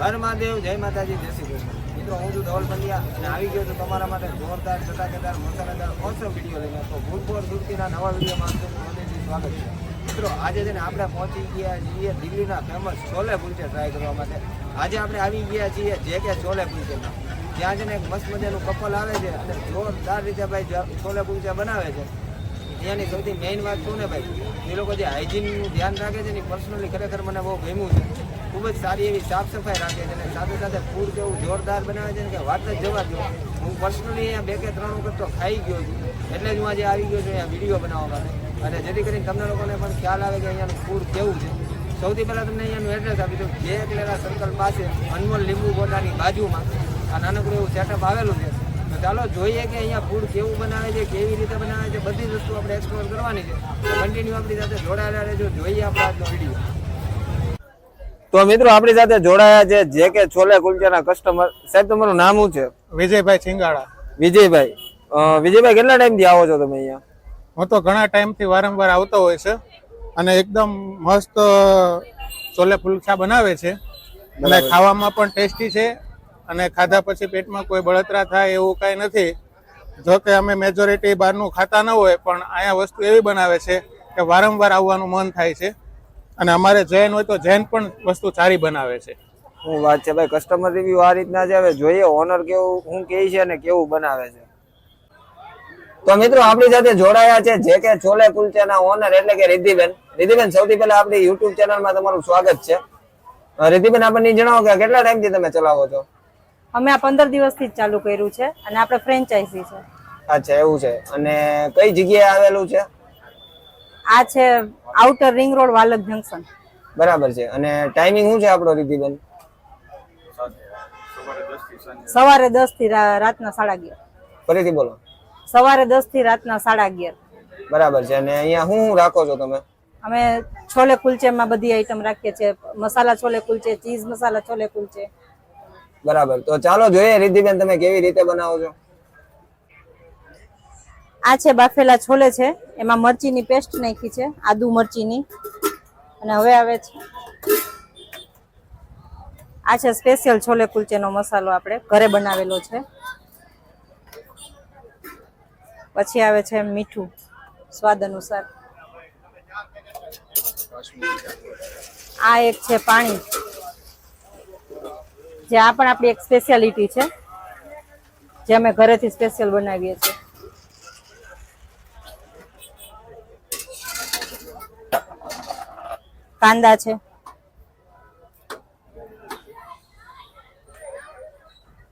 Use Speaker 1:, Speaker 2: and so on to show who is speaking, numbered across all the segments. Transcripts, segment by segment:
Speaker 1: હર મહાદેવ, જય માતાજી, જય શ્રી કૃષ્ણ. મિત્રો, હું છું ધવલ પંડ્યા અને આવી ગયો છું તમારા માટે જોરદાર, ચટાકેદાર, મસાલેદાર ઓસમ વિડીયો લઈને. તો ભૂતપૂર્વ સુરતીના નવા વિડીયોમાં હૃદયથી સ્વાગત છે. મિત્રો, આજે છે ને આપણે પહોંચી ગયા છીએ દિલ્હીના ફેમસ છોલે કુલચે ટ્રાય કરવા માટે. આજે આપણે આવી ગયા છીએ જે કે છોલે કુલચેમાં. ત્યાં છે ને એક મસ્ત મજાનું કપલ આવે છે અને જોરદાર રીતે ભાઈ છોલે કુલચે બનાવે છે. અહીંયાની સૌથી મેઇન વાત શું ને ભાઈ, એ લોકો જે હાઇજીનનું ધ્યાન રાખે છે ને પર્સનલી ખરેખર મને બહુ ગમ્યું છે. ખૂબ જ સારી એવી સાફ સફાઈ રાખે છે અને સાથે સાથે ફૂડ કેવું જોરદાર બનાવે છે ને કે વાત જ જવા દો. હું પર્સનલી અહીંયા 2 કે 3 વખત તો ખાઈ ગયો છું, એટલે જ હું આજે આવી ગયો છું અહીંયા વિડીયો બનાવવા માટે. અને જેથી કરીને તમને લોકોને પણ ખ્યાલ આવે કે અહીંયાનું ફૂડ કેવું છે. સૌથી પહેલાં તમને અહીંયાનું એડ્રેસ આપી દઉં. જે એકલેરા સર્કલ પાસે અનમોલ લીંબુ ગોટાની બાજુમાં આ નાનકડું એવું સેટઅપ આવેલું છે. તો ચાલો જોઈએ કે અહીંયા ફૂડ કેવું બનાવે છે, કેવી રીતે બનાવે છે, બધી જ વસ્તુ આપણે એક્સપ્લોર કરવાની છે. તો કન્ટિન્યુ આપણી સાથે જોડાયેલા રહેજો. જોઈએ આપણે આજનો વિડીયો. તો મિત્રો, આપણી સાથે જોડાયા છે જે કે છોલે કુલચાના કસ્ટમર. સાહેબ, તમારું નામ શું છે?
Speaker 2: વિજયભાઈ ચિંગાળા.
Speaker 1: વિજયભાઈ. વિજયભાઈ, કેટલા ટાઈમથી આવો છો તમે અહીંયા?
Speaker 2: હું તો ઘણા ટાઈમથી વારંવાર આવતો હોય છે અને એકદમ મસ્ત છોલે કુલચા બનાવે છે અને ખાવામાં પણ ટેસ્ટી છે અને ખાધા પછી પેટમાં કોઈ બળતરા થાય એવું કાંઈ નથી. જો કે અમે મેજોરિટી બહારનું ખાતા ન હોય, પણ અહીંયા વસ્તુ એવી બનાવે છે કે વારંવાર આવવાનું મન થાય છે. અને અમારે જૈન હોય તો જૈન પણ વસ્તુ સારી બનાવે છે.
Speaker 1: શું વાત છે ભાઈ, કસ્ટમર રિવ્યુ આ રીતના જ આવે. જોઈએ ઓનર કેવું શું કહે છે અને કેવું બનાવે છે. તો મિત્રો, આપણી સાથે જોડાયા છે જે કે છોલે કુલચાના ઓનર એટલે કે રિદ્ધિબેન. રિદ્ધિબેન, સૌથી પહેલા આપણી યુટ્યુબ ચેનલમાં તમારું સ્વાગત છે. રિદ્ધિબેન, આપણને જણાવો કે કેટલા ટાઈમથી તમે ચલાવો છો?
Speaker 3: અમે આ 15 દિવસથી જ ચાલુ કર્યું છે અને આપણે ફ્રેન્ચાઇઝી છે.
Speaker 1: અચ્છા, એવું છે. અને કઈ જગ્યાએ આવેલું છે?
Speaker 3: આ છે outer ring road, Valak junction.
Speaker 1: બરાબર છે. અને ટાઈમિંગ શું છે આપણો રિદ્ધિબેન?
Speaker 3: સવારે 10 થી રાતના 11:30.
Speaker 1: ફરીથી બોલો.
Speaker 3: સવારે 10 થી રાતના 11:30.
Speaker 1: બરાબર છે. અને અહીંયા શું રાખો છો તમે?
Speaker 3: અમે છોલે કુલચેમાં બધી આઈટમ રાખીએ છીએ. મસાલા છોલે કુલચે, ચીઝ મસાલા છોલે કુલચે.
Speaker 1: બરાબર. તો ચાલો જોઈએ રિદ્ધિબેન તમે કેવી રીતે બનાવો છો.
Speaker 3: આ છે બાફેલા છોલે છે, એમાં મરચીની પેસ્ટ નાખી છે, આદુ મરચીની. અને હવે આવે છે આ છે સ્પેશિયલ છોલે કુલચેનો મસાલો, આપણે ઘરે બનાવેલો છે. પછી આવે છે મીઠું સ્વાદ અનુસાર. આ એક છે પાણી, જે આ પણ આપણી એક સ્પેશિયાલિટી છે, જે અમે ઘરેથી સ્પેશિયલ બનાવીએ છીએ. કાંદા છે,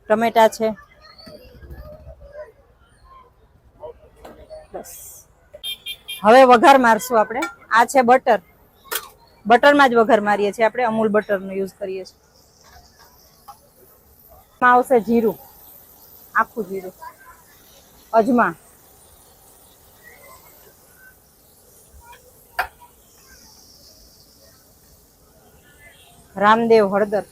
Speaker 3: ટમેટા છે. બસ, હવે વઘાર મારશું આપણે. આ છે બટર. બટરમાં જ વઘાર મારીએ છીએ આપણે, અમૂલ બટરનો યુઝ કરીએ છીએ. એમાં આવશે જીરું, આખું જીરું, અજમા, રામદેવ હળદર,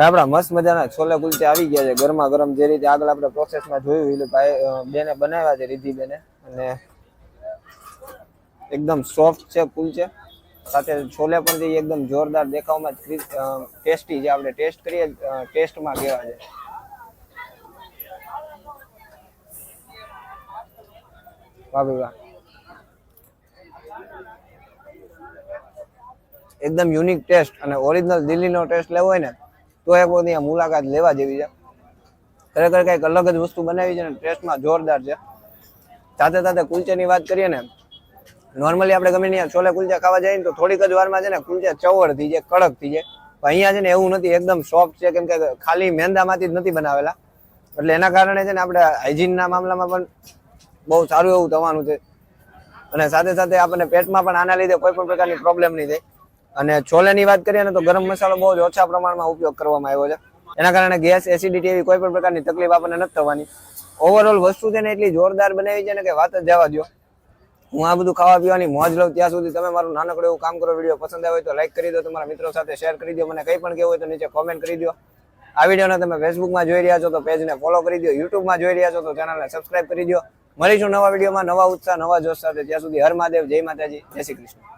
Speaker 1: આપણા મસ્ત મજાના છોલે કુલચે આવી ગયા છે ગરમા ગરમ. જે રીતે આગળ આપણે પ્રોસેસમાં જોયું એટલે ભાઈ બેને બનાવ્યા છે, રિદ્ધિ બેને. અને એકદમ સોફ્ટ છે કુલચે, સાથે છોલે પણ જે એકદમ જોરદાર દેખાવમાં ટેસ્ટી, જે આપણે ટેસ્ટ કરીએ ટેસ્ટમાં કહેવા છે. વાહ ભાઈ વાહ, એકદમ યુનિક ટેસ્ટ. અને ઓરિજિનલ દિલ્હીનો ટેસ્ટ લેવો હોય ને તો એક વખત અહીંયા મુલાકાત લેવા જેવી છે. ખરેખર કંઈક અલગ જ વસ્તુ બનાવી છે ને ટેસ્ટમાં જોરદાર છે. સાથે સાથે કુલચેની વાત કરીએ ને, નોર્મલી આપણે ગમે ત્યાં છોલે કુલચા ખાવા જઈએ ને તો થોડીક જ વારમાં છે ને કુલચા ચવડ થઈ જાય, કડક થઈ જાય. પણ અહીંયા છે ને એવું નથી, એકદમ સોફ્ટ છે. કેમ કે ખાલી મેંદામાંથી જ નથી બનાવેલા, એટલે એના કારણે છે ને આપણે હાઇજીનના મામલામાં પણ બહુ સારું એવું થવાનું છે. અને સાથે સાથે આપણને પેટમાં પણ આના લીધે કોઈ પણ પ્રકારની પ્રોબ્લેમ નહીં થાય. અને છોલેની વાત કરીએ ને તો ગરમ મસાલો બહુ જ ઓછા પ્રમાણમાં ઉપયોગ કરવામાં આવ્યો છે. એના કારણે ગેસ, એસિડિટી એવી કોઈ પણ પ્રકારની તકલીફ આપણને નથી થવાની. ઓવરઓલ વસ્તુ છે ને એટલી જોરદાર બનાવી છે ને કે વાત જ જવા દો. હું આ બધું ખાવા પીવાની મોજ લઉં ત્યાં સુધી તમે મારું નાનકડું એવું કામ કરો. વિડીયો પસંદ આવ્યો હોય તો લાઈક કરી દો, તમારા મિત્રો સાથે શેર કરી દો, મને કંઈ પણ કહેવું હોય તો નીચે કોમેન્ટ કરી દો. આ વિડીયોને તમે ફેસબુકમાં જોઈ રહ્યા છો તો પેજને ફોલો કરી દો, યુટ્યુબમાં જોઈ રહ્યા છો તો ચેનલને સબસ્ક્રાઇબ કરી દો. મળીશું નવા વિડીયોમાં, નવા ઉત્સાહ, નવા જોશ સાથે. ત્યાં સુધી હર મહાદેવ, જય માતાજી, જય શ્રી કૃષ્ણ.